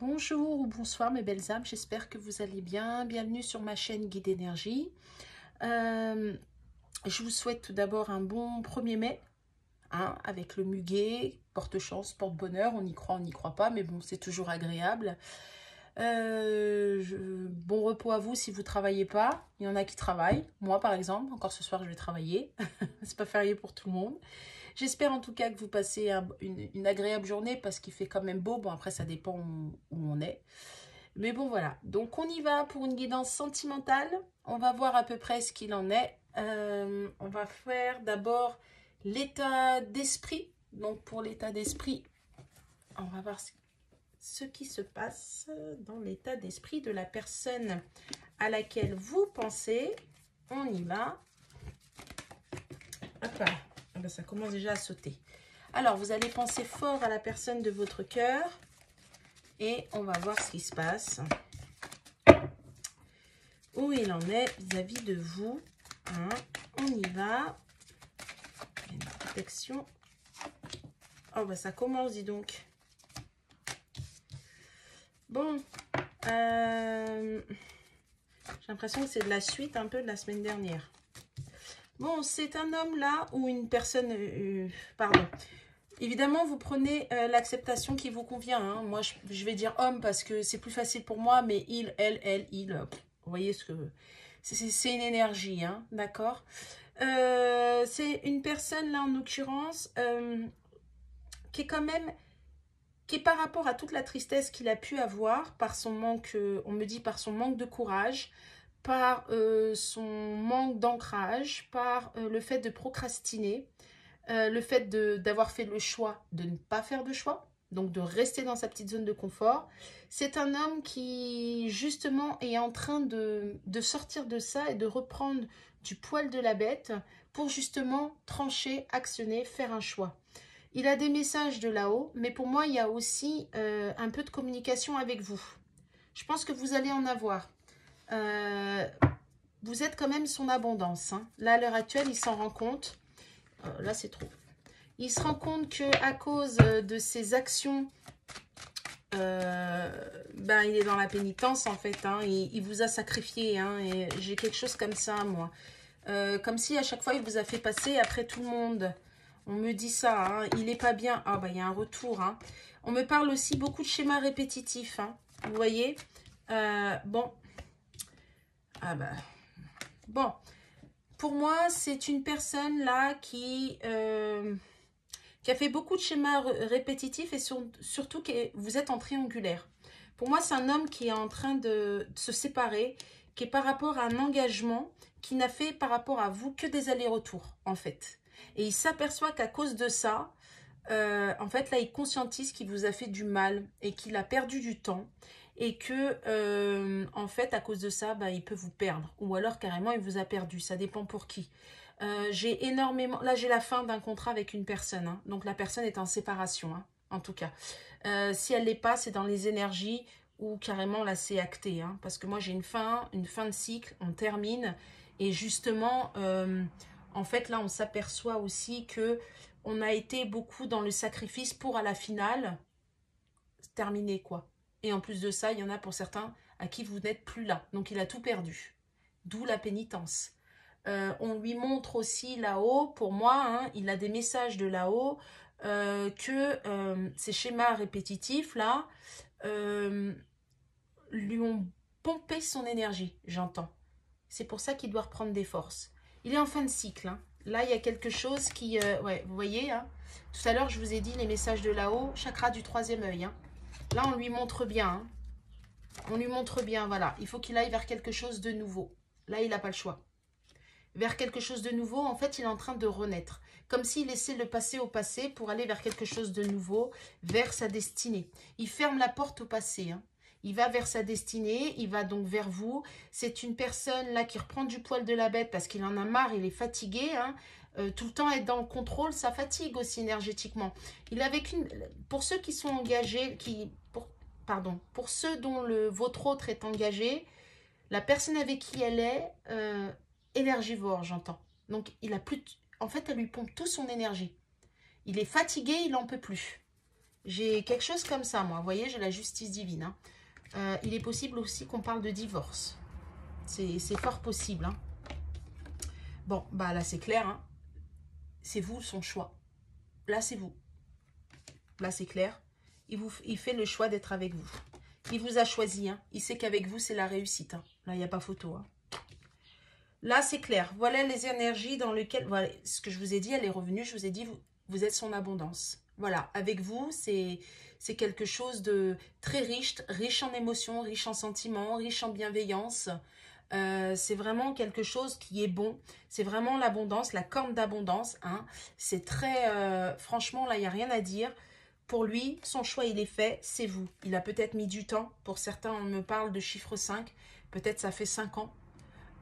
Bonjour ou bonsoir mes belles âmes, j'espère que vous allez bien. Bienvenue sur ma chaîne Guide Énergie. Je vous souhaite tout d'abord un bon 1er mai, hein, avec le muguet, porte-chance, porte-bonheur, on y croit, on n'y croit pas, mais bon, c'est toujours agréable. Bon repos à vous si vous ne travaillez pas. Il y en a qui travaillent, moi par exemple, encore ce soir je vais travailler, c'est pas férié pour tout le monde. J'espère en tout cas que vous passez une agréable journée parce qu'il fait quand même beau. Bon, après, ça dépend où on est. Mais bon, voilà. Donc, on y va pour une guidance sentimentale. On va voir à peu près ce qu'il en est. On va faire d'abord l'état d'esprit. Donc, pour l'état d'esprit, on va voir ce qui se passe dans l'état d'esprit de la personne à laquelle vous pensez. On y va. Hop là. Ah ben, ça commence déjà à sauter. Alors, vous allez penser fort à la personne de votre cœur et on va voir ce qui se passe. Où il en est vis-à-vis de vous. Hein. On y va. Une protection. Oh, bah ça commence, dis donc. Bon. J'ai l'impression que c'est de la suite un peu de la semaine dernière. Bon, c'est un homme là ou une personne... pardon. Évidemment, vous prenez l'acceptation qui vous convient. Hein. Moi, je vais dire homme parce que c'est plus facile pour moi, mais il, elle, il. Vous voyez ce que... C'est une énergie, hein, d'accord. C'est une personne, là, en l'occurrence, qui est quand même... qui est par rapport à toute la tristesse qu'il a pu avoir, par son manque, on me dit par son manque de courage, par son manque d'ancrage, par le fait de procrastiner, le fait d'avoir fait le choix de ne pas faire de choix, donc de rester dans sa petite zone de confort. C'est un homme qui, justement, est en train de sortir de ça et de reprendre du poil de la bête pour, justement, trancher, actionner, faire un choix. Il a des messages de là-haut, mais pour moi, il y a aussi un peu de communication avec vous. Je pense que vous allez en avoir. Vous êtes quand même son abondance. Hein. Là, à l'heure actuelle, il s'en rend compte. Là, c'est trop. Il se rend compte qu'à cause de ses actions, il est dans la pénitence, en fait. Hein. Il vous a sacrifié. Hein, et j'ai quelque chose comme ça, moi. Comme si à chaque fois, il vous a fait passer après tout le monde. On me dit ça. Hein. Il n'est pas bien. Ah, bah, il y a un retour. Hein. On me parle aussi beaucoup de schémas répétitifs. Hein. Vous voyez bon. Ah, bah. Bon. Pour moi, c'est une personne là qui a fait beaucoup de schémas répétitifs et surtout que vous êtes en triangulaire. Pour moi, c'est un homme qui est en train de se séparer, qui est par rapport à un engagement, qui n'a fait par rapport à vous que des allers-retours, en fait. Et il s'aperçoit qu'à cause de ça, en fait, là, il conscientise qu'il vous a fait du mal et qu'il a perdu du temps et que, en fait, à cause de ça, il peut vous perdre. Ou alors, carrément, il vous a perdu. Ça dépend pour qui. J'ai énormément... Là, j'ai la fin d'un contrat avec une personne. Hein. Donc, la personne est en séparation, hein, en tout cas. Si elle l'est pas, c'est dans les énergies ou carrément, là, c'est acté. Hein, parce que moi, j'ai une fin de cycle. On termine. Et justement, en fait, là, on s'aperçoit aussi que on a été beaucoup dans le sacrifice pour, à la finale, terminer, quoi. Et en plus de ça, il y en a pour certains à qui vous n'êtes plus là. Donc, il a tout perdu. D'où la pénitence. On lui montre aussi là-haut, pour moi, hein, il a des messages de là-haut, que ces schémas répétitifs, là, lui ont pompé son énergie, j'entends. C'est pour ça qu'il doit reprendre des forces. Il est en fin de cycle. Hein. Là, il y a quelque chose qui... ouais, vous voyez, hein, tout à l'heure, je vous ai dit les messages de là-haut, chakra du 3e œil. Hein. Là, on lui montre bien. Hein. On lui montre bien, voilà. Il faut qu'il aille vers quelque chose de nouveau. Là, il n'a pas le choix. Vers quelque chose de nouveau, en fait, il est en train de renaître. Comme s'il laissait le passé au passé pour aller vers quelque chose de nouveau, vers sa destinée. Il ferme la porte au passé. Hein. Il va vers sa destinée, il va donc vers vous. C'est une personne là qui reprend du poil de la bête parce qu'il en a marre, il est fatigué. Hein. Tout le temps être dans le contrôle, ça fatigue aussi énergétiquement. Il a vécu, pour ceux qui sont engagés, pour ceux dont votre autre est engagé, la personne avec qui elle est énergivore, j'entends. Donc, en fait, elle lui pompe toute son énergie. Il est fatigué, il n'en peut plus. J'ai quelque chose comme ça, moi. Vous voyez, j'ai la justice divine. Hein. Il est possible aussi qu'on parle de divorce. C'est fort possible. Hein. Bon, bah là, c'est clair. Hein. C'est vous, son choix. Là, c'est vous. Là, c'est clair. Il fait le choix d'être avec vous. Il vous a choisi. Hein. Il sait qu'avec vous, c'est la réussite. Hein. Là, il n'y a pas photo. Hein. Là, c'est clair. Voilà les énergies dans lesquelles... Voilà, ce que je vous ai dit, elle est revenue. Je vous ai dit, vous êtes son abondance. Voilà, avec vous, c'est quelque chose de très riche, riche en émotions, riche en sentiments, riche en bienveillance. C'est vraiment quelque chose qui est bon. C'est vraiment l'abondance, la corne d'abondance. Hein. C'est très... franchement, là, il n'y a rien à dire. Pour lui, son choix, il est fait. C'est vous. Il a peut-être mis du temps. Pour certains, on me parle de chiffre 5. Peut-être ça fait 5 ans.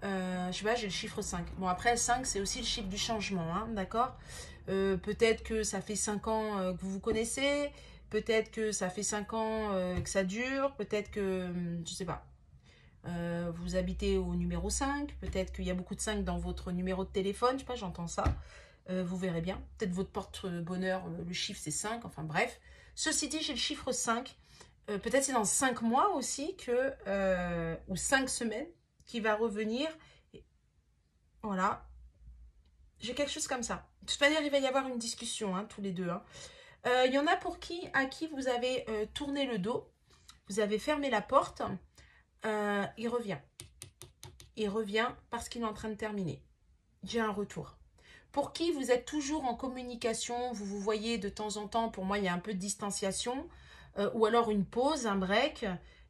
Je sais pas, j'ai le chiffre 5. Bon, après, 5, c'est aussi le chiffre du changement, hein, d'accord. Peut-être que ça fait 5 ans que vous vous connaissez. Peut-être que ça fait 5 ans que ça dure. Peut-être que, je sais pas, vous habitez au numéro 5. Peut-être qu'il y a beaucoup de 5 dans votre numéro de téléphone. Je sais pas, j'entends ça. Vous verrez bien. Peut-être votre porte-bonheur, le chiffre, c'est 5. Enfin, bref. Ceci dit, j'ai le chiffre 5. Peut-être c'est dans 5 mois aussi que, ou 5 semaines, qui va revenir. Voilà. J'ai quelque chose comme ça. De toute manière, il va y avoir une discussion, hein, tous les deux. Hein. Y en a à qui vous avez tourné le dos. Vous avez fermé la porte. Il revient. Il revient parce qu'il est en train de terminer. J'ai un retour. Pour qui vous êtes toujours en communication, vous vous voyez de temps en temps, pour moi, il y a un peu de distanciation. Ou alors une pause, un break.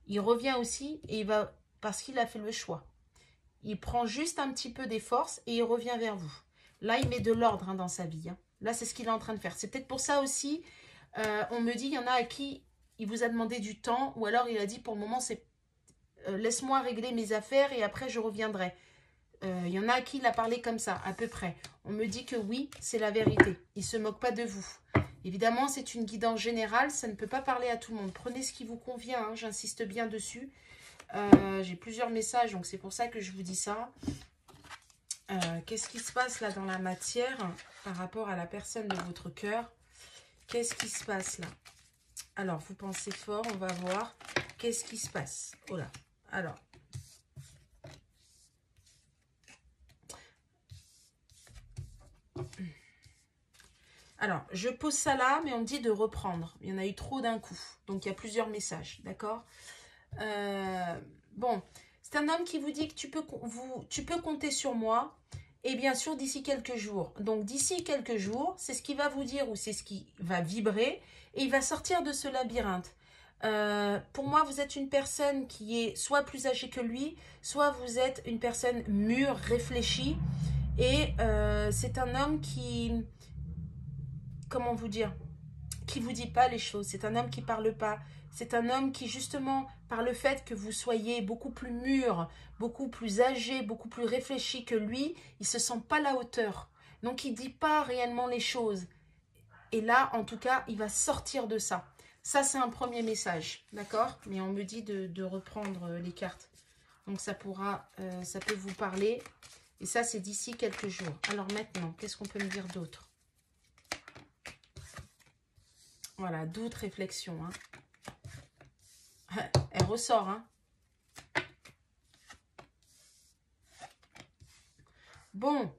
Il revient aussi et il va parce qu'il a fait le choix. Il prend juste un petit peu des forces et il revient vers vous. Là, il met de l'ordre hein, dans sa vie. Hein. Là, c'est ce qu'il est en train de faire. C'est peut-être pour ça aussi, on me dit, il y en a à qui il vous a demandé du temps ou alors il a dit, pour le moment, c'est laisse-moi régler mes affaires et après, je reviendrai. Il y en a à qui il a parlé comme ça, à peu près. On me dit que oui, c'est la vérité. Il ne se moque pas de vous. Évidemment, c'est une guidance générale. Ça ne peut pas parler à tout le monde. Prenez ce qui vous convient. Hein, j'insiste bien dessus. J'ai plusieurs messages, donc c'est pour ça que je vous dis ça. Qu'est-ce qui se passe là dans la matière par rapport à la personne de votre cœur? Qu'est-ce qui se passe là? Alors, vous pensez fort, on va voir. Qu'est-ce qui se passe? Oh là, alors. Alors, je pose ça là, mais on me dit de reprendre. Il y en a eu trop d'un coup. Donc, il y a plusieurs messages, d'accord? Bon, c'est un homme qui vous dit que tu peux compter sur moi. Et bien sûr, d'ici quelques jours. Donc, d'ici quelques jours, c'est ce qu'il va vous dire ou c'est ce qui va vibrer. Et il va sortir de ce labyrinthe. Pour moi, vous êtes une personne qui est soit plus âgée que lui, soit vous êtes une personne mûre, réfléchie. Et c'est un homme qui... Comment vous dire? Qui vous dit pas les choses. C'est un homme qui parle pas. C'est un homme qui, justement, par le fait que vous soyez beaucoup plus mûr, beaucoup plus âgé, beaucoup plus réfléchi que lui, il se sent pas à la hauteur. Donc, il dit pas réellement les choses. Et là, en tout cas, il va sortir de ça. Ça, c'est un premier message, d'accord? Mais on me dit de reprendre les cartes. Donc, ça peut vous parler. Et ça, c'est d'ici quelques jours. Alors maintenant, qu'est-ce qu'on peut me dire d'autre? Voilà, doute, réflexion. Hein. Elle ressort. Hein. Bon,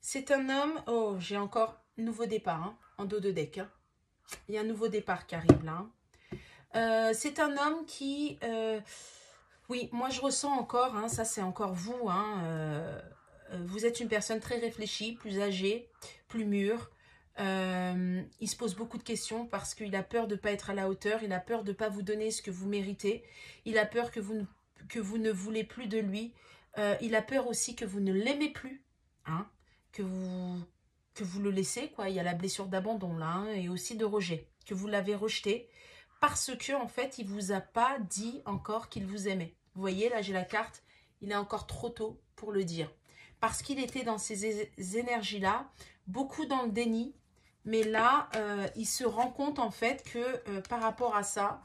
c'est un homme... Oh, j'ai encore nouveau départ hein, en dos de deck. Hein. Il y a un nouveau départ qui arrive là. Hein. C'est un homme qui... oui, moi je ressens encore, hein, ça c'est encore vous. Hein, vous êtes une personne très réfléchie, plus âgée, plus mûre. Il se pose beaucoup de questions parce qu'il a peur de ne pas être à la hauteur, il a peur de ne pas vous donner ce que vous méritez, il a peur que vous ne voulez plus de lui, il a peur aussi que vous ne l'aimez plus, hein, que vous le laissez, quoi. Il y a la blessure d'abandon là, hein, et aussi de rejet, que vous l'avez rejeté parce que en fait, il vous a pas dit encore qu'il vous aimait. Vous voyez, là j'ai la carte, il est encore trop tôt pour le dire. Parce qu'il était dans ces énergies-là, beaucoup dans le déni, mais là, il se rend compte en fait que par rapport à ça,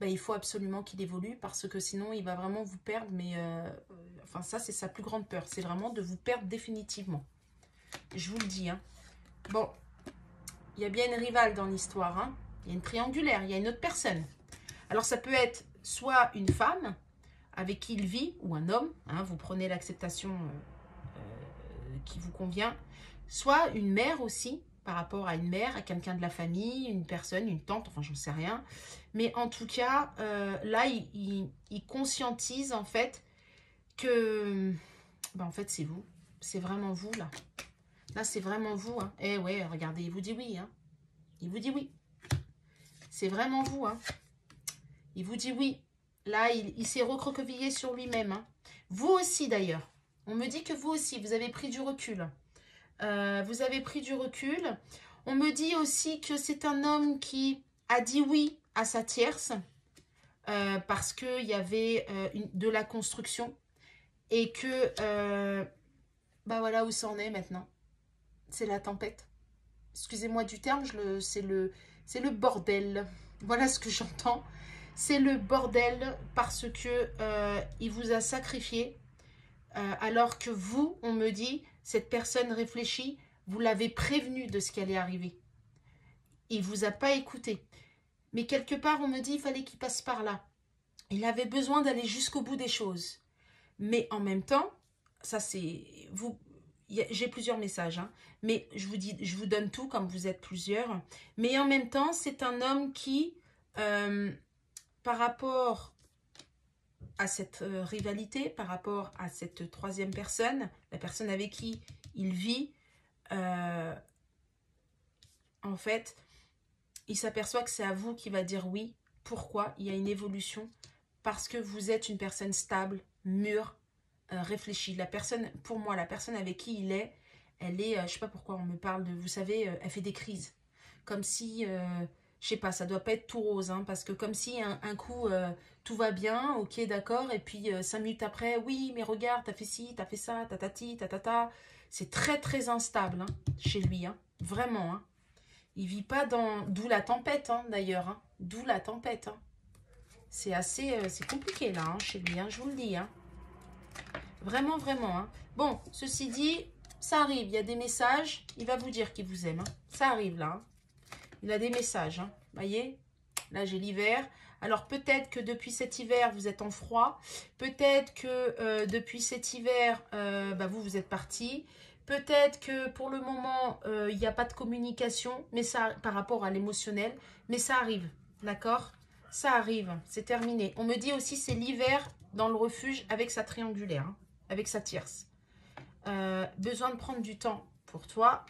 il faut absolument qu'il évolue parce que sinon, il va vraiment vous perdre. Mais enfin, ça, c'est sa plus grande peur. C'est vraiment de vous perdre définitivement. Je vous le dis. Hein. Bon, il y a bien une rivale dans l'histoire. Hein. Il y a une triangulaire, il y a une autre personne. Alors, ça peut être soit une femme avec qui il vit, ou un homme, hein, vous prenez l'acceptation qui vous convient, soit une mère aussi, par rapport à une mère, à quelqu'un de la famille, une personne, une tante, enfin, j'en sais rien. Mais en tout cas, là, il conscientise, en fait, que, ben, en fait, c'est vous. C'est vraiment vous, là. Là, c'est vraiment vous. Hein. Eh ouais, regardez, il vous dit oui. Hein. Il vous dit oui. C'est vraiment vous. Hein. Il vous dit oui. Là, il s'est recroquevillé sur lui-même. Hein. Vous aussi, d'ailleurs. On me dit que vous aussi, vous avez pris du recul. Vous avez pris du recul. On me dit aussi que c'est un homme qui a dit oui à sa tierce parce qu'il y avait de la construction et que, bah voilà où ça en est maintenant. C'est la tempête. Excusez-moi du terme, c'est le bordel. Voilà ce que j'entends. C'est le bordel parce que il vous a sacrifié. Alors que vous, on me dit, cette personne réfléchit, vous l'avez prévenu de ce qui allait arriver. Il ne vous a pas écouté. Mais quelque part, on me dit, il fallait qu'il passe par là. Il avait besoin d'aller jusqu'au bout des choses. Mais en même temps, ça c'est... J'ai plusieurs messages, hein, mais je vous donne tout comme vous êtes plusieurs. Mais en même temps, c'est un homme qui, par rapport à cette rivalité, par rapport à cette troisième personne, la personne avec qui il vit, en fait, il s'aperçoit que c'est à vous qui va dire oui. Pourquoi? Il y a une évolution. Parce que vous êtes une personne stable, mûre, réfléchie. La personne, pour moi, la personne avec qui il est, elle est, je sais pas pourquoi on me parle de, vous savez, elle fait des crises. Comme si, je sais pas, ça doit pas être tout rose, hein, parce que comme si un coup, tout va bien, ok, d'accord, et puis 5 minutes après, oui, mais regarde, t'as fait ci, t'as fait ça, tatati, tatata. C'est très, très instable, hein, chez lui, hein, vraiment, hein. Il vit pas dans... D'où la tempête, hein, d'ailleurs, hein, d'où la tempête, hein. C'est assez, c'est compliqué, là, hein, chez lui, hein, je vous le dis, hein. Vraiment, vraiment, hein. Bon, ceci dit, ça arrive, il y a des messages, il va vous dire qu'il vous aime, hein. Ça arrive, là, hein. Il a des messages, hein. Voyez, là j'ai l'hiver. Alors peut-être que depuis cet hiver, vous êtes en froid. Peut-être que depuis cet hiver, bah, vous êtes parti. Peut-être que pour le moment, il n'y a pas de communication, mais ça, par rapport à l'émotionnel. Mais ça arrive, d'accord? Ça arrive, c'est terminé. On me dit aussi c'est l'hiver dans le refuge avec sa triangulaire, hein, avec sa tierce. Besoin de prendre du temps pour toi.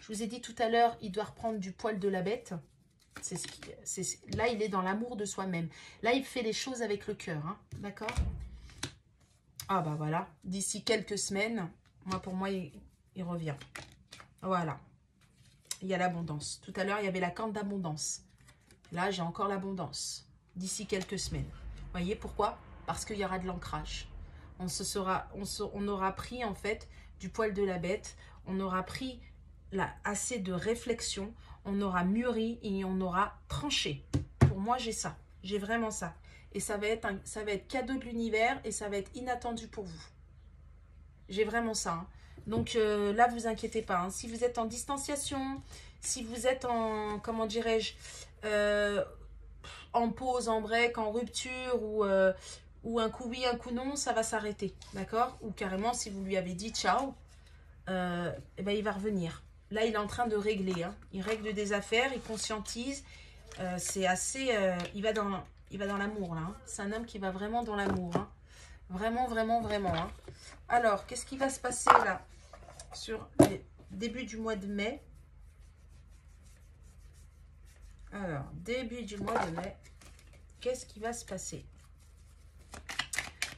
Je vous ai dit tout à l'heure, il doit reprendre du poil de la bête. Là, il est dans l'amour de soi-même. Là, il fait les choses avec le cœur. Hein, d'accord? Ah bah voilà. D'ici quelques semaines, pour moi, il revient. Voilà. Il y a l'abondance. Tout à l'heure, il y avait la carte d'abondance. Là, j'ai encore l'abondance. D'ici quelques semaines. Vous voyez pourquoi? Parce qu'il y aura de l'ancrage. On aura pris, en fait, du poil de la bête. On aura pris... Là, assez de réflexion, on aura mûri et on aura tranché. Pour moi, j'ai ça. J'ai vraiment ça. Et ça va être cadeau de l'univers et ça va être inattendu pour vous. J'ai vraiment ça. Hein. Donc là, vous inquiétez pas. Hein. Si vous êtes en distanciation, si vous êtes en, comment dirais-je, en pause, en break, en rupture ou un coup oui, un coup non, ça va s'arrêter. D'accord? Ou carrément, si vous lui avez dit ciao, eh ben, il va revenir. Là, il est en train de régler. Hein. Il règle des affaires, il conscientise. C'est assez... il va dans l'amour, là. Hein. C'est un homme qui va vraiment dans l'amour. Hein. Vraiment, vraiment, vraiment. Hein. Alors, qu'est-ce qui va se passer, là, sur le début du mois de mai? Alors, début du mois de mai, qu'est-ce qui va se passer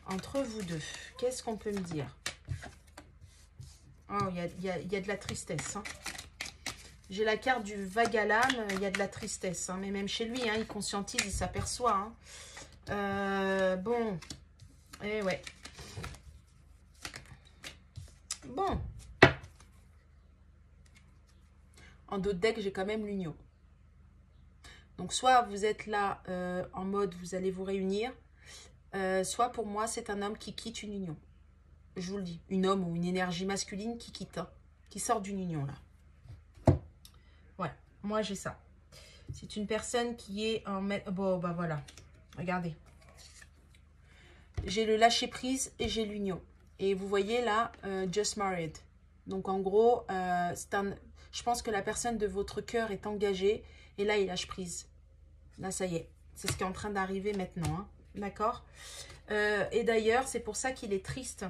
entre vous deux? Qu'est-ce qu'on peut me dire? Oh, il y a de la tristesse. Hein. J'ai la carte du vague à l'âme, il y a de la tristesse. Hein. Mais même chez lui, hein, il conscientise, il s'aperçoit. Hein. Bon. Eh ouais. Bon. En d'autres decks, j'ai quand même l'union. Donc, soit vous êtes là en mode, vous allez vous réunir. Soit pour moi, c'est un homme qui quitte une union. Je vous le dis, une homme ou une énergie masculine qui quitte, hein, qui sort d'une union là. Ouais, moi j'ai ça. C'est une personne qui est en... Bon, bah voilà. Regardez. J'ai le lâcher prise et j'ai l'union. Et vous voyez là, just married. Donc en gros, je pense que la personne de votre cœur est engagée. Et là, il lâche prise. Là, ça y est. C'est ce qui est en train d'arriver maintenant. Hein. D'accord? Et d'ailleurs, c'est pour ça qu'il est triste.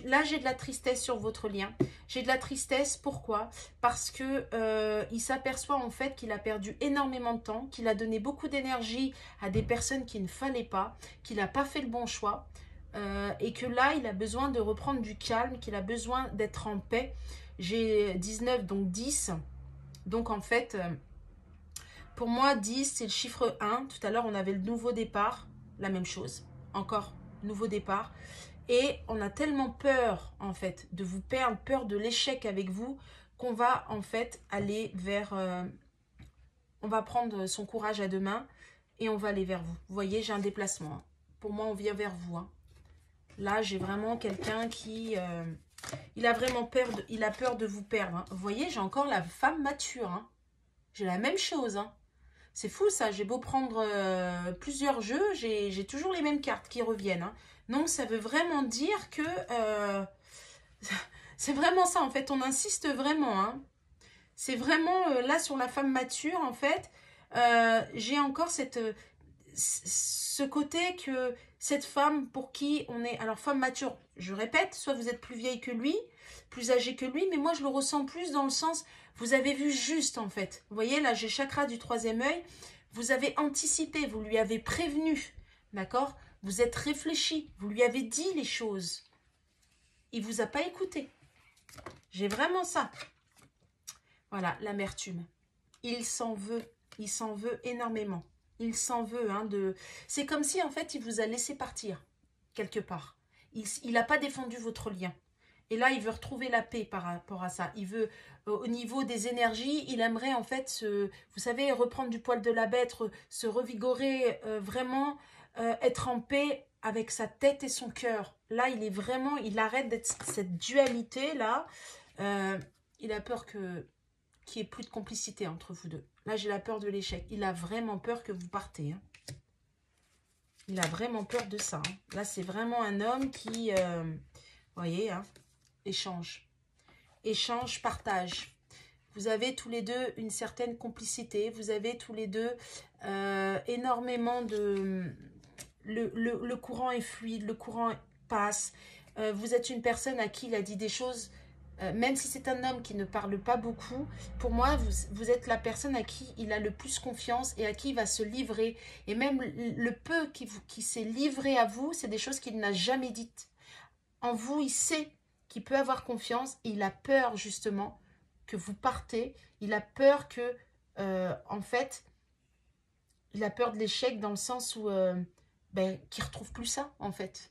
Là, j'ai de la tristesse sur votre lien. J'ai de la tristesse, pourquoi? Parce que il s'aperçoit en fait qu'il a perdu énormément de temps, qu'il a donné beaucoup d'énergie à des personnes qu'il ne fallait pas, qu'il n'a pas fait le bon choix, et que là, il a besoin de reprendre du calme, qu'il a besoin d'être en paix. J'ai 19, donc 10. Donc en fait, pour moi, 10, c'est le chiffre 1. Tout à l'heure, on avait le nouveau départ, la même chose. Encore, nouveau départ. Et on a tellement peur, en fait, de vous perdre, peur de l'échec avec vous, qu'on va, en fait, aller vers... on va prendre son courage à deux mains et on va aller vers vous. Vous voyez, j'ai un déplacement. Hein. Pour moi, on vient vers vous. Hein. Là, j'ai vraiment quelqu'un qui... il a vraiment peur de vous perdre. Hein. Vous voyez, j'ai encore la femme mature. Hein. J'ai la même chose. Hein. C'est fou ça, j'ai beau prendre plusieurs jeux, j'ai toujours les mêmes cartes qui reviennent. Hein. Donc ça veut vraiment dire que c'est vraiment ça en fait, on insiste vraiment. Hein. C'est vraiment là sur la femme mature en fait, j'ai encore ce côté que cette femme pour qui on est, alors femme mature, je répète, soit vous êtes plus vieille que lui, plus âgée que lui, mais moi je le ressens plus dans le sens, vous avez vu juste en fait. Vous voyez là, j'ai chakra du troisième œil, vous avez anticipé, vous lui avez prévenu, d'accord? Vous êtes réfléchi, vous lui avez dit les choses. Il vous a pas écouté. J'ai vraiment ça. Voilà, l'amertume. Il s'en veut énormément. Il s'en veut. Hein, c'est comme si, en fait, il vous a laissé partir, quelque part. Il n'a pas défendu votre lien. Et là, il veut retrouver la paix par rapport à ça. Il veut, au niveau des énergies, il aimerait, en fait, vous savez, reprendre du poil de la bête, se revigorer, vraiment être en paix avec sa tête et son cœur. Là, il est vraiment, il arrête d'être cette dualité-là. Il a peur qu'il n'y ait plus de complicité entre vous deux. Là, j'ai la peur de l'échec. Il a vraiment peur que vous partez. Hein. Il a vraiment peur de ça. Hein. Là, c'est vraiment un homme qui, vous voyez, hein, échange. Échange, partage. Vous avez tous les deux une certaine complicité. Vous avez tous les deux énormément de... Le courant est fluide, le courant passe. Vous êtes une personne à qui il a dit des choses... même si c'est un homme qui ne parle pas beaucoup, pour moi, vous êtes la personne à qui il a le plus confiance et à qui il va se livrer. Et même le peu qui s'est livré à vous, c'est des choses qu'il n'a jamais dites. En vous, il sait qu'il peut avoir confiance et il a peur justement que vous partez. Il a peur que, en fait, il a peur de l'échec dans le sens où qu'il ne retrouve plus ça, en fait.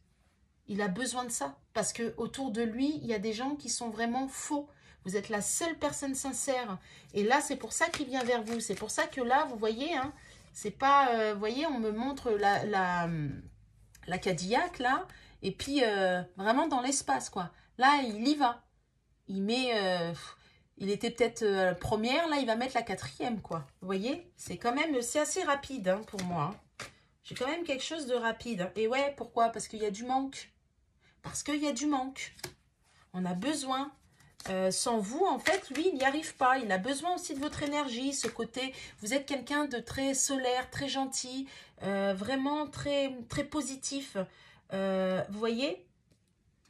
Il a besoin de ça, parce que autour de lui, il y a des gens qui sont vraiment faux. Vous êtes la seule personne sincère. Et là, c'est pour ça qu'il vient vers vous. C'est pour ça que là, vous voyez, hein, c'est pas... vous voyez, on me montre la Cadillac, là, et puis vraiment dans l'espace, quoi. Là, il y va. Il met... il était peut-être première, là, il va mettre la quatrième, quoi. Vous voyez, c'est quand même... C'est assez rapide, hein, pour moi. Hein. J'ai quand même quelque chose de rapide. Et ouais, pourquoi? Parce qu'il y a du manque. Parce qu'il y a du manque. On a besoin. Sans vous, en fait, lui, il n'y arrive pas. Il a besoin aussi de votre énergie, ce côté. Vous êtes quelqu'un de très solaire, très gentil, vraiment très, très positif. Vous voyez?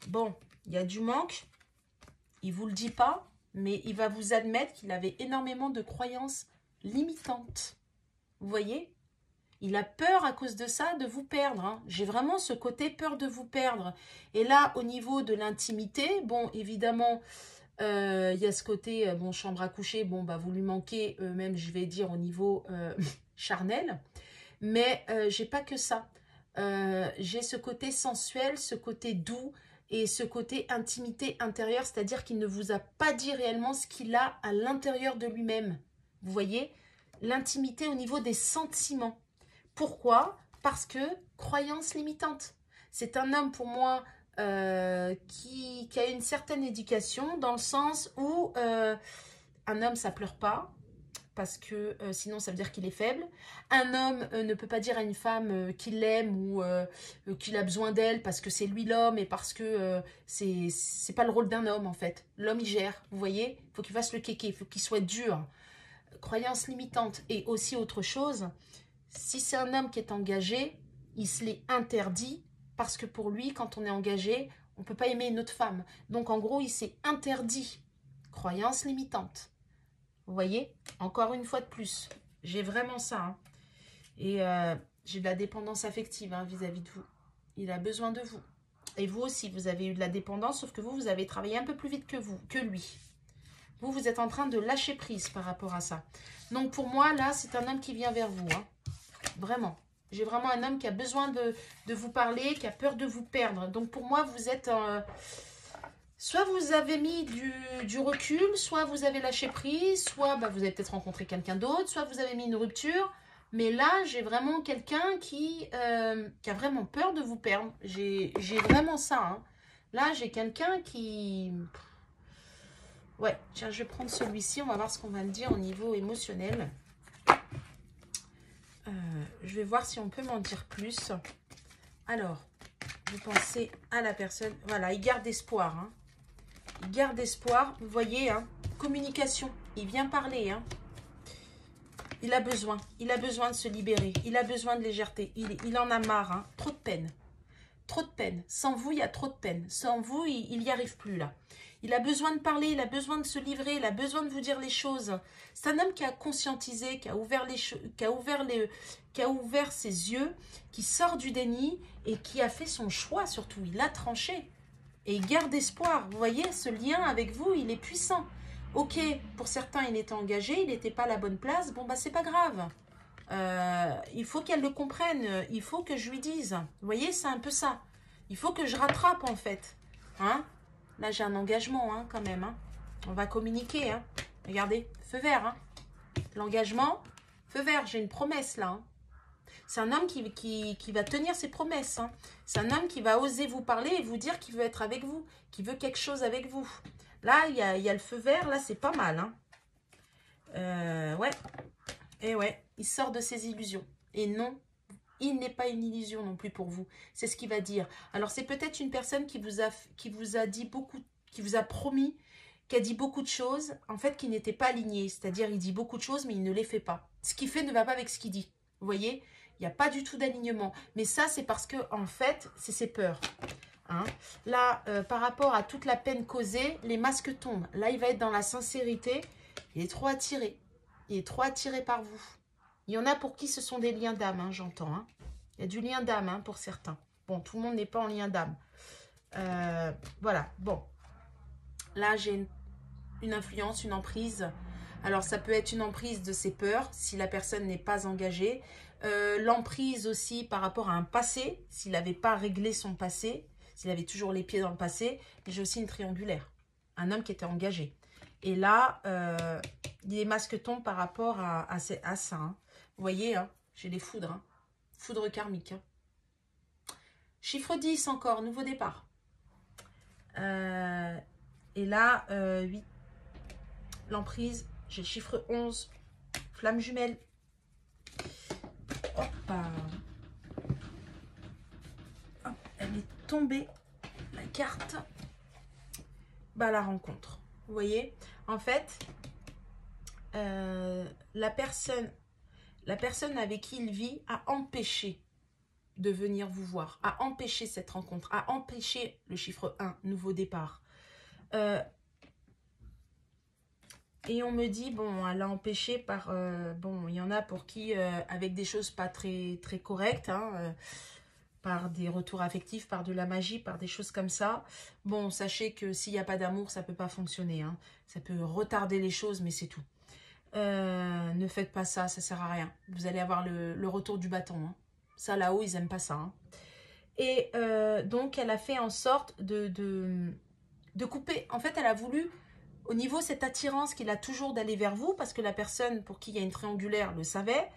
Bon, il y a du manque. Il ne vous le dit pas, mais il va vous admettre qu'il avait énormément de croyances limitantes. Vous voyez? Il a peur à cause de ça de vous perdre. Hein. J'ai vraiment ce côté peur de vous perdre. Et là, au niveau de l'intimité, bon, évidemment, il y a ce côté, bon, chambre à coucher, bon, bah, vous lui manquez, même, je vais dire, au niveau charnel. Mais j'ai pas que ça. J'ai ce côté sensuel, ce côté doux et ce côté intimité intérieure, c'est-à-dire qu'il ne vous a pas dit réellement ce qu'il a à l'intérieur de lui-même. Vous voyez? L'intimité au niveau des sentiments. Pourquoi? Parce que croyance limitante. C'est un homme pour moi qui a une certaine éducation dans le sens où un homme ça pleure pas, parce que sinon ça veut dire qu'il est faible. Un homme ne peut pas dire à une femme qu'il l'aime ou qu'il a besoin d'elle parce que c'est lui l'homme et parce que c'est pas le rôle d'un homme en fait. L'homme il gère, vous voyez, il faut qu'il fasse le kéké, il faut qu'il soit dur. Croyance limitante. Et aussi autre chose, si c'est un homme qui est engagé, il se l'est interdit parce que pour lui, quand on est engagé, on ne peut pas aimer une autre femme. Donc en gros, il s'est interdit. Croyance limitante. Vous voyez? Encore une fois de plus. J'ai vraiment ça. Hein. Et j'ai de la dépendance affective vis-à-vis de vous. Il a besoin de vous. Et vous aussi, vous avez eu de la dépendance, sauf que vous avez travaillé un peu plus vite que lui. Vous êtes en train de lâcher prise par rapport à ça. Donc pour moi, là, c'est un homme qui vient vers vous. Hein. Vraiment. J'ai vraiment un homme qui a besoin de vous parler, qui a peur de vous perdre. Donc pour moi, vous êtes... soit vous avez mis du recul, soit vous avez lâché prise, soit vous avez peut-être rencontré quelqu'un d'autre, soit vous avez mis une rupture. Mais là, j'ai vraiment quelqu'un qui a vraiment peur de vous perdre. J'ai vraiment ça. Hein. Là, j'ai quelqu'un qui... Ouais, tiens, je vais prendre celui-ci. On va voir ce qu'on va me dire au niveau émotionnel. Je vais voir si on peut m'en dire plus. Alors, vous pensez à la personne. Voilà, il garde espoir. Hein. Il garde espoir. Vous voyez, hein, communication. Il vient parler. Hein. Il a besoin. Il a besoin de se libérer. Il a besoin de légèreté. Il en a marre. Hein. Trop de peine. Trop de peine. Sans vous, il y a trop de peine. Sans vous, il n'y arrive plus là. Il a besoin de parler, il a besoin de se livrer, il a besoin de vous dire les choses. C'est un homme qui a conscientisé, qui a ouvert ses yeux, qui sort du déni et qui a fait son choix surtout. Il a tranché et il garde espoir. Vous voyez, ce lien avec vous, il est puissant. Ok, pour certains, il était engagé, il n'était pas à la bonne place. Bon, c'est pas grave. Il faut qu'elle le comprenne. Il faut que je lui dise. Vous voyez, c'est un peu ça. Il faut que je rattrape en fait. Hein? Là, j'ai un engagement, hein, quand même. Hein. On va communiquer. Hein. Regardez, feu vert. Hein. L'engagement, feu vert. J'ai une promesse, là. Hein. C'est un homme qui va tenir ses promesses. Hein. C'est un homme qui va oser vous parler et vous dire qu'il veut être avec vous, qu'il veut quelque chose avec vous. Là, il y a le feu vert. Là, c'est pas mal. Hein. Ouais. Et ouais, il sort de ses illusions. Et non, il n'est pas une illusion non plus pour vous. C'est ce qu'il va dire. Alors, c'est peut-être une personne qui vous a dit beaucoup, qui vous a promis, qui a dit beaucoup de choses, en fait, qui n'était pas alignée. C'est-à-dire, il dit beaucoup de choses, mais il ne les fait pas. Ce qu'il fait ne va pas avec ce qu'il dit. Vous voyez, il n'y a pas du tout d'alignement. Mais ça, c'est parce que, en fait, c'est ses peurs. Hein. Là, par rapport à toute la peine causée, les masques tombent. Là, il va être dans la sincérité. Il est trop attiré. Il est trop attiré par vous. Il y en a pour qui ce sont des liens d'âme, hein, j'entends. Hein. Il y a du lien d'âme hein, pour certains. Bon, tout le monde n'est pas en lien d'âme. Voilà, bon. Là, j'ai une influence, une emprise. Alors, ça peut être une emprise de ses peurs, si la personne n'est pas engagée. L'emprise aussi par rapport à un passé, s'il n'avait pas réglé son passé, s'il avait toujours les pieds dans le passé. Mais j'ai aussi une triangulaire. Un homme qui était engagé. Et là, les masques tombent par rapport à ça. Hein. Vous voyez, hein, j'ai les foudres. Hein. Foudre karmique. Hein. Chiffre 10 encore, nouveau départ. Et là, 8. L'emprise, j'ai le chiffre 11. Flamme jumelle. Hop, hop, elle est tombée. La carte. La rencontre. Vous voyez, en fait, la personne avec qui il vit a empêché de venir vous voir, a empêché cette rencontre, a empêché le chiffre 1, nouveau départ. Et on me dit, bon, elle a empêché par... bon, il y en a pour qui, avec des choses pas très, très correctes, hein, par des retours affectifs, par de la magie, par des choses comme ça. Bon, sachez que s'il n'y a pas d'amour, ça ne peut pas fonctionner. Hein. Ça peut retarder les choses, mais c'est tout. Ne faites pas ça, ça ne sert à rien. Vous allez avoir le retour du bâton. Hein. Ça, là-haut, ils n'aiment pas ça. Hein. Et donc, elle a fait en sorte de couper. En fait, elle a voulu, au niveau de cette attirance qu'il a toujours d'aller vers vous, parce que la personne pour qui il y a une triangulaire le savait,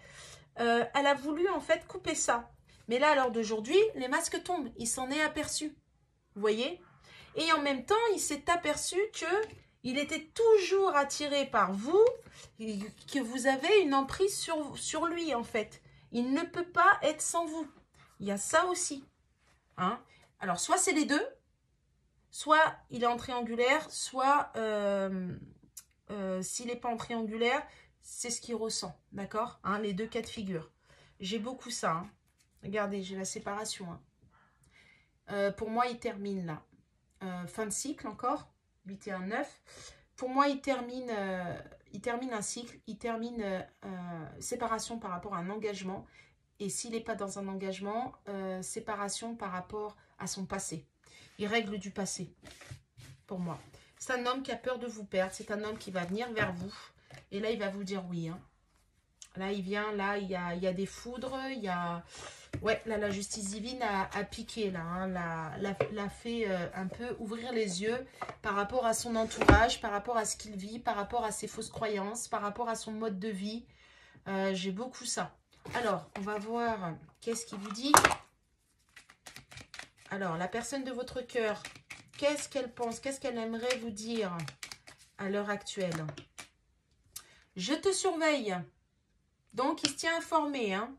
elle a voulu, en fait, couper ça. Mais là, à l'heure d'aujourd'hui, les masques tombent. Il s'en est aperçu. Vous voyez? Et en même temps, il s'est aperçu Il était toujours attiré par vous, que vous avez une emprise sur lui, en fait. Il ne peut pas être sans vous. Il y a ça aussi. Hein? Alors, soit c'est les deux, soit il est en triangulaire, soit s'il n'est pas en triangulaire, c'est ce qu'il ressent. D'accord? Hein, les deux cas de figure. J'ai beaucoup ça. Hein. Regardez, j'ai la séparation. Hein. Pour moi, il termine là. Fin de cycle encore. 8 et 1, 9. Pour moi, il termine un cycle. Il termine séparation par rapport à un engagement. Et s'il n'est pas dans un engagement, séparation par rapport à son passé. Il règle du passé, pour moi. C'est un homme qui a peur de vous perdre. C'est un homme qui va venir vers vous. Et là, il va vous dire oui. Hein. Là, il vient. Là, il y a des foudres. Il y a... Ouais, là, la justice divine a piqué. Là, hein, l'a fait un peu ouvrir les yeux par rapport à son entourage, par rapport à ce qu'il vit, par rapport à ses fausses croyances, par rapport à son mode de vie. J'ai beaucoup ça. Alors, on va voir qu'est-ce qu'il vous dit. Alors, la personne de votre cœur, qu'est-ce qu'elle pense? Qu'est-ce qu'elle aimerait vous dire à l'heure actuelle? Je te surveille. Donc, il se tient informé. Hein.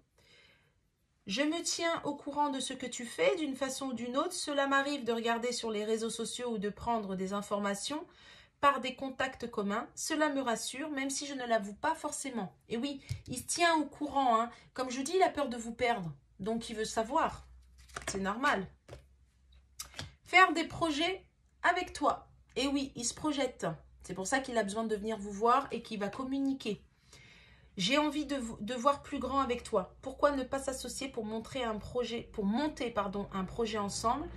Je me tiens au courant de ce que tu fais d'une façon ou d'une autre. Cela m'arrive de regarder sur les réseaux sociaux ou de prendre des informations par des contacts communs. Cela me rassure, même si je ne l'avoue pas forcément. Et oui, il se tient au courant. Hein. Comme je vous dis, il a peur de vous perdre. Donc, il veut savoir. C'est normal. Faire des projets avec toi. Et oui, il se projette. C'est pour ça qu'il a besoin de venir vous voir et qu'il va communiquer. J'ai envie de voir plus grand avec toi. Pourquoi ne pas s'associer pour monter un projet ensemble,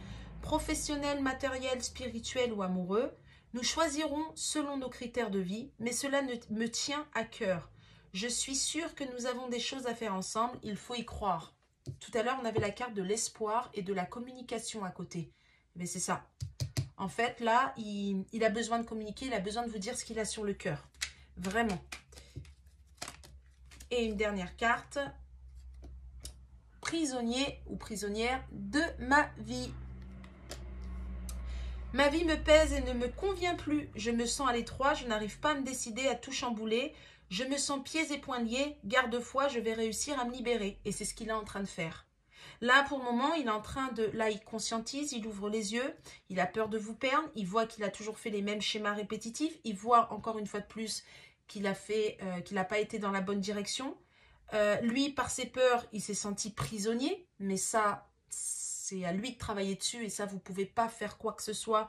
professionnel, matériel, spirituel ou amoureux? Nous choisirons selon nos critères de vie, mais cela me tient à cœur. Je suis sûre que nous avons des choses à faire ensemble, il faut y croire. Tout à l'heure, on avait la carte de l'espoir et de la communication à côté. Mais c'est ça. En fait, là, il a besoin de communiquer, il a besoin de vous dire ce qu'il a sur le cœur. Vraiment. Et une dernière carte. Prisonnier ou prisonnière de ma vie. Ma vie me pèse et ne me convient plus. Je me sens à l'étroit, je n'arrive pas à me décider, à tout chambouler. Je me sens pieds et poings liés. Garde-foi, je vais réussir à me libérer. Et c'est ce qu'il est en train de faire. Là, pour le moment, il est en train de... Là, il conscientise, il ouvre les yeux. Il a peur de vous perdre. Il voit qu'il a toujours fait les mêmes schémas répétitifs. Il voit, encore une fois de plus, qu'il n'a pas été dans la bonne direction. Lui, par ses peurs, il s'est senti prisonnier. Mais ça, c'est à lui de travailler dessus. Et ça, vous ne pouvez pas faire quoi que ce soit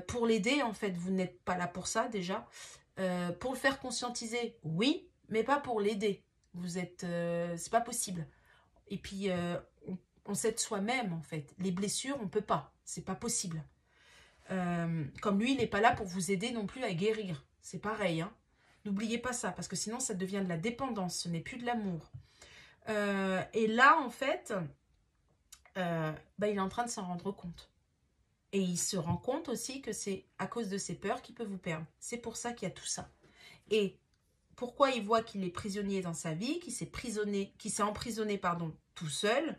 pour l'aider. En fait, vous n'êtes pas là pour ça, déjà. Pour le faire conscientiser, oui. Mais pas pour l'aider. Vous êtes... c'est pas possible. Et puis, on s'aide soi-même, en fait. Les blessures, on ne peut pas. C'est pas possible. Comme lui, il n'est pas là pour vous aider non plus à guérir. C'est pareil. Hein. N'oubliez pas ça, parce que sinon, ça devient de la dépendance. Ce n'est plus de l'amour. Et là, en fait, il est en train de s'en rendre compte. Et il se rend compte aussi que c'est à cause de ses peurs qu'il peut vous perdre. C'est pour ça qu'il y a tout ça. Et pourquoi il voit qu'il est prisonnier dans sa vie, qu'il s'est emprisonné, tout seul,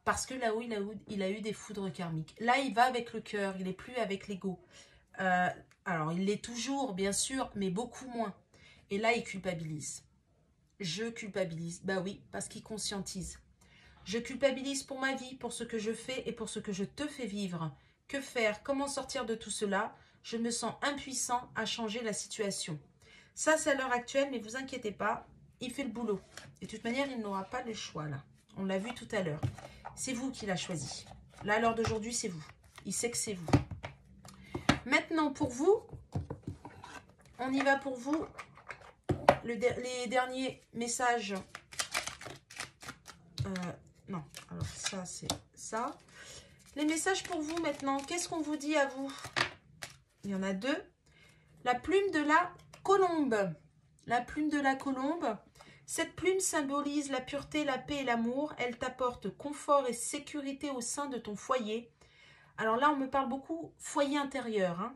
parce que là où il a eu des foudres karmiques. Là, il va avec le cœur, il n'est plus avec l'ego. Alors, il l'est toujours, bien sûr, mais beaucoup moins. Et là, il culpabilise. Je culpabilise. Bah oui, parce qu'il conscientise. Je culpabilise pour ma vie, pour ce que je fais et pour ce que je te fais vivre. Que faire? Comment sortir de tout cela? Je me sens impuissant à changer la situation. Ça, c'est à l'heure actuelle, mais vous inquiétez pas, il fait le boulot. Et de toute manière, il n'aura pas le choix, là. On l'a vu tout à l'heure. C'est vous qui l'a choisi. Là, à l'heure d'aujourd'hui, c'est vous. Il sait que c'est vous. Maintenant, pour vous, on y va pour vous. Les derniers messages. Non, alors ça, c'est ça. Les messages pour vous, maintenant. Qu'est-ce qu'on vous dit à vous? Il y en a deux. La plume de la colombe. La plume de la colombe. Cette plume symbolise la pureté, la paix et l'amour. Elle t'apporte confort et sécurité au sein de ton foyer. Alors là, on me parle beaucoup foyer intérieur. Hein.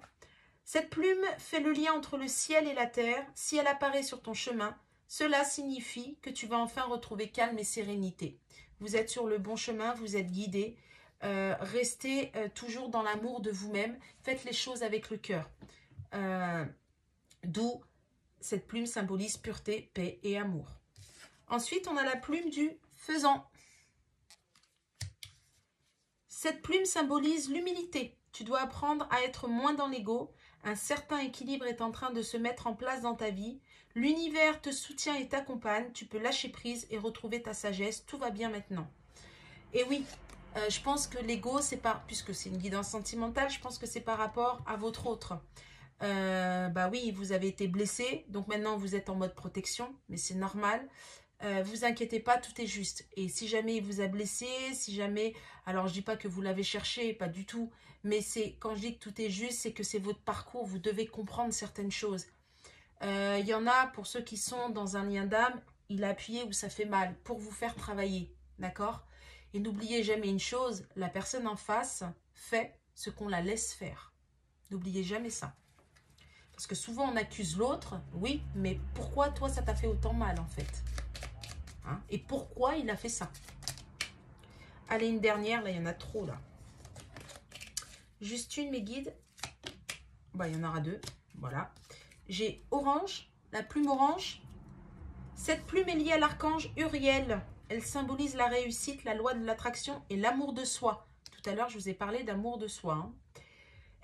Cette plume fait le lien entre le ciel et la terre. Si elle apparaît sur ton chemin, cela signifie que tu vas enfin retrouver calme et sérénité. Vous êtes sur le bon chemin, vous êtes guidé. Restez toujours dans l'amour de vous-même. Faites les choses avec le cœur. D'où cette plume symbolise pureté, paix et amour. Ensuite, on a la plume du faisan. Cette plume symbolise l'humilité. Tu dois apprendre à être moins dans l'ego. Un certain équilibre est en train de se mettre en place dans ta vie. L'univers te soutient et t'accompagne. Tu peux lâcher prise et retrouver ta sagesse. Tout va bien maintenant. Et oui, je pense que l'ego, c'est pas, puisque c'est une guidance sentimentale, je pense que c'est par rapport à votre autre. Bah oui, vous avez été blessé, donc maintenant vous êtes en mode protection, mais c'est normal. Vous inquiétez pas, tout est juste. Et si jamais il vous a blessé, si jamais, alors je dis pas que vous l'avez cherché, pas du tout, mais c'est quand je dis que tout est juste, c'est que c'est votre parcours, vous devez comprendre certaines choses. Il y en a, pour ceux qui sont dans un lien d'âme, il a appuyé où ça fait mal, pour vous faire travailler, d'accord? Et n'oubliez jamais une chose, la personne en face fait ce qu'on la laisse faire. N'oubliez jamais ça. Parce que souvent on accuse l'autre, oui, mais pourquoi toi ça t'a fait autant mal en fait, hein? Et pourquoi il a fait ça? Allez, une dernière, là il y en a trop là. Juste une, mes guides. Bah, il y en aura deux, voilà. J'ai orange, la plume orange. Cette plume est liée à l'archange Uriel. Elle symbolise la réussite, la loi de l'attraction et l'amour de soi. Tout à l'heure, je vous ai parlé d'amour de soi, hein.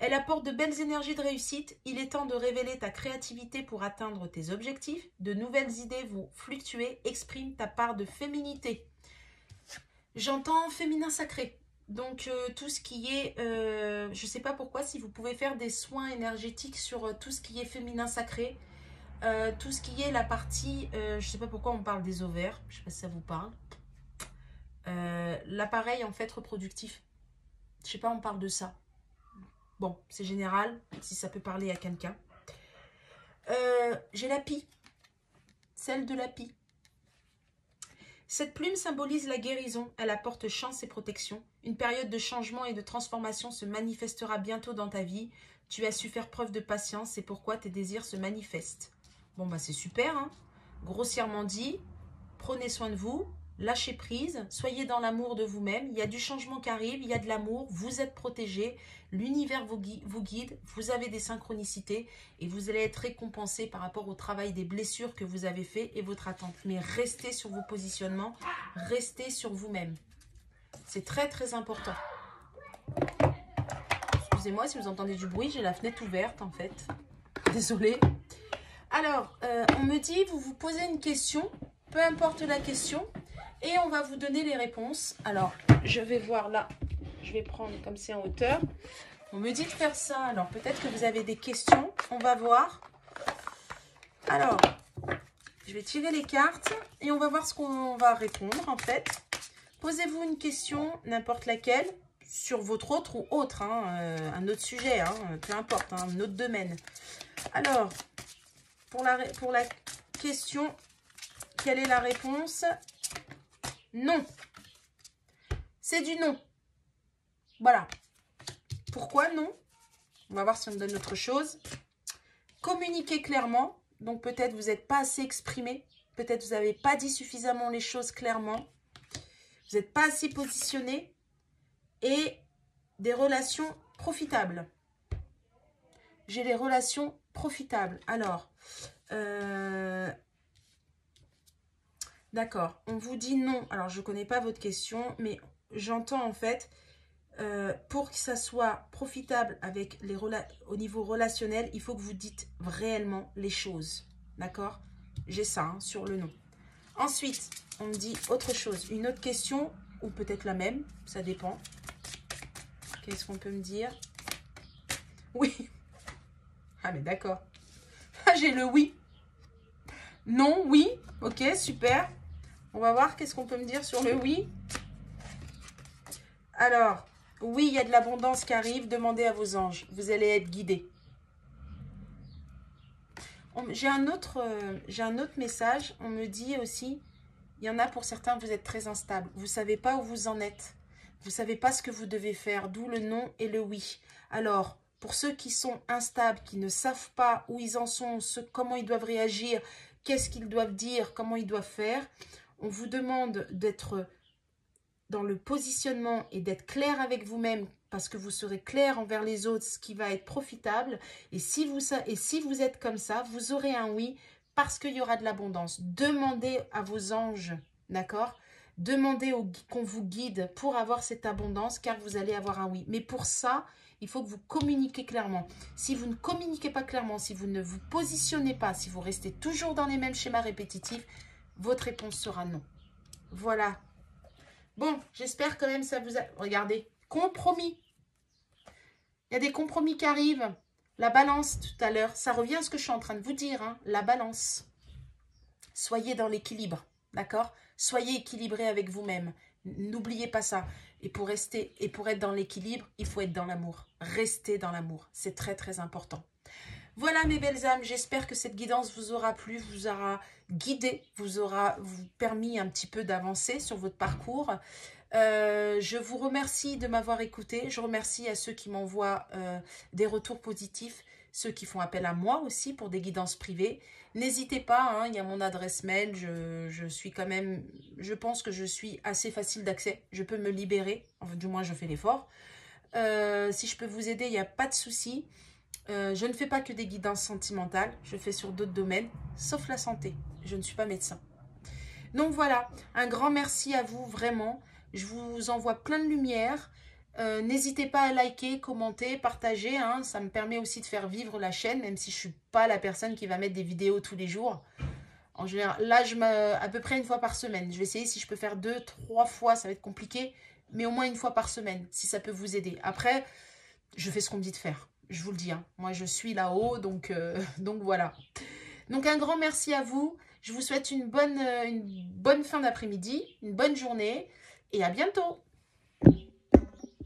Elle apporte de belles énergies de réussite. Il est temps de révéler ta créativité pour atteindre tes objectifs. De nouvelles idées vont fluctuer. Exprime ta part de féminité. J'entends féminin sacré. Donc, tout ce qui est... je ne sais pas pourquoi, si vous pouvez faire des soins énergétiques sur tout ce qui est féminin sacré. Tout ce qui est la partie... je ne sais pas pourquoi on parle des ovaires. Je ne sais pas si ça vous parle. L'appareil, en fait, reproductif. Je ne sais pas, on parle de ça. Bon, c'est général, si ça peut parler à quelqu'un. J'ai la pie, celle de la pie. Cette plume symbolise la guérison, elle apporte chance et protection. Une période de changement et de transformation se manifestera bientôt dans ta vie. Tu as su faire preuve de patience, c'est pourquoi tes désirs se manifestent. Bon, bah c'est super, hein. Grossièrement dit, prenez soin de vous. Lâchez prise, soyez dans l'amour de vous-même. Il y a du changement qui arrive, il y a de l'amour, vous êtes protégés, l'univers vous guide, vous avez des synchronicités et vous allez être récompensé par rapport au travail des blessures que vous avez fait et votre attente. Mais restez sur vos positionnements, restez sur vous-même. C'est très très important. Excusez-moi si vous entendez du bruit, j'ai la fenêtre ouverte en fait. Désolée. Alors, on me dit, vous vous posez une question, peu importe la question. Et on va vous donner les réponses. Alors, je vais voir là. Je vais prendre comme c'est en hauteur. On me dit de faire ça. Alors, peut-être que vous avez des questions. On va voir. Alors, je vais tirer les cartes. Et on va voir ce qu'on va répondre, en fait. Posez-vous une question, n'importe laquelle, sur votre autre ou autre. Hein, un autre sujet, hein, peu importe, hein, un autre domaine. Alors, pour la question, quelle est la réponse ? Non. C'est du non. Voilà. Pourquoi non? On va voir si on me donne autre chose. Communiquez clairement. Donc peut-être vous n'êtes pas assez exprimé. Peut-être vous n'avez pas dit suffisamment les choses clairement. Vous n'êtes pas assez positionné. Et des relations profitables. J'ai les relations profitables. Alors, d'accord, on vous dit non. Alors, je ne connais pas votre question, mais j'entends en fait, pour que ça soit profitable avec au niveau relationnel, il faut que vous dites réellement les choses. D'accord? J'ai ça hein, sur le non. Ensuite, on me dit autre chose. Une autre question, ou peut-être la même, ça dépend. Qu'est-ce qu'on peut me dire? Oui. Ah, mais d'accord. J'ai le oui. Non, oui. Ok, super. On va voir qu'est-ce qu'on peut me dire sur le oui. Alors, oui, il y a de l'abondance qui arrive. Demandez à vos anges. Vous allez être guidés. J'ai un autre message. On me dit aussi, il y en a pour certains, vous êtes très instable. Vous ne savez pas où vous en êtes. Vous ne savez pas ce que vous devez faire. D'où le non et le oui. Alors, pour ceux qui sont instables, qui ne savent pas où ils en sont, comment ils doivent réagir, qu'est-ce qu'ils doivent dire, comment ils doivent faire, on vous demande d'être dans le positionnement et d'être clair avec vous-même. parce que vous serez clair envers les autres, ce qui va être profitable. Et si vous êtes comme ça, vous aurez un oui parce qu'il y aura de l'abondance. Demandez à vos anges, d'accord? Demandez qu'on vous guide pour avoir cette abondance, car vous allez avoir un oui. Mais pour ça, il faut que vous communiquiez clairement. Si vous ne communiquez pas clairement, si vous ne vous positionnez pas, si vous restez toujours dans les mêmes schémas répétitifs, votre réponse sera non. Voilà. Bon, j'espère quand même ça vous a... Regardez, compromis. Il y a des compromis qui arrivent. La balance tout à l'heure, ça revient à ce que je suis en train de vous dire, hein, la balance. Soyez dans l'équilibre, d'accord? Soyez équilibré avec vous-même. N'oubliez pas ça. Et pour être dans l'équilibre, il faut être dans l'amour. Restez dans l'amour. C'est très, très important. Voilà mes belles âmes, j'espère que cette guidance vous aura plu, vous aura guidé, vous permis un petit peu d'avancer sur votre parcours. Je vous remercie de m'avoir écouté. Je remercie à ceux qui m'envoient des retours positifs, ceux qui font appel à moi aussi pour des guidances privées. N'hésitez pas, hein, il y a mon adresse mail. Je suis quand même, je pense que je suis assez facile d'accès. Je peux me libérer, enfin, du moins je fais l'effort. Si je peux vous aider, il n'y a pas de souci. Je ne fais pas que des guidances sentimentales. Je fais sur d'autres domaines, sauf la santé. Je ne suis pas médecin. Donc voilà, un grand merci à vous, vraiment. Je vous envoie plein de lumière. N'hésitez pas à liker, commenter, partager. Hein. Ça me permet aussi de faire vivre la chaîne, même si je ne suis pas la personne qui va mettre des vidéos tous les jours. En général, là, à peu près une fois par semaine. Je vais essayer si je peux faire 2, 3 fois. Ça va être compliqué, mais au moins une fois par semaine, si ça peut vous aider. Après, je fais ce qu'on me dit de faire. Je vous le dis. Hein. Moi, je suis là-haut, donc voilà. Donc, un grand merci à vous. Je vous souhaite une bonne fin d'après-midi, une bonne journée et à bientôt.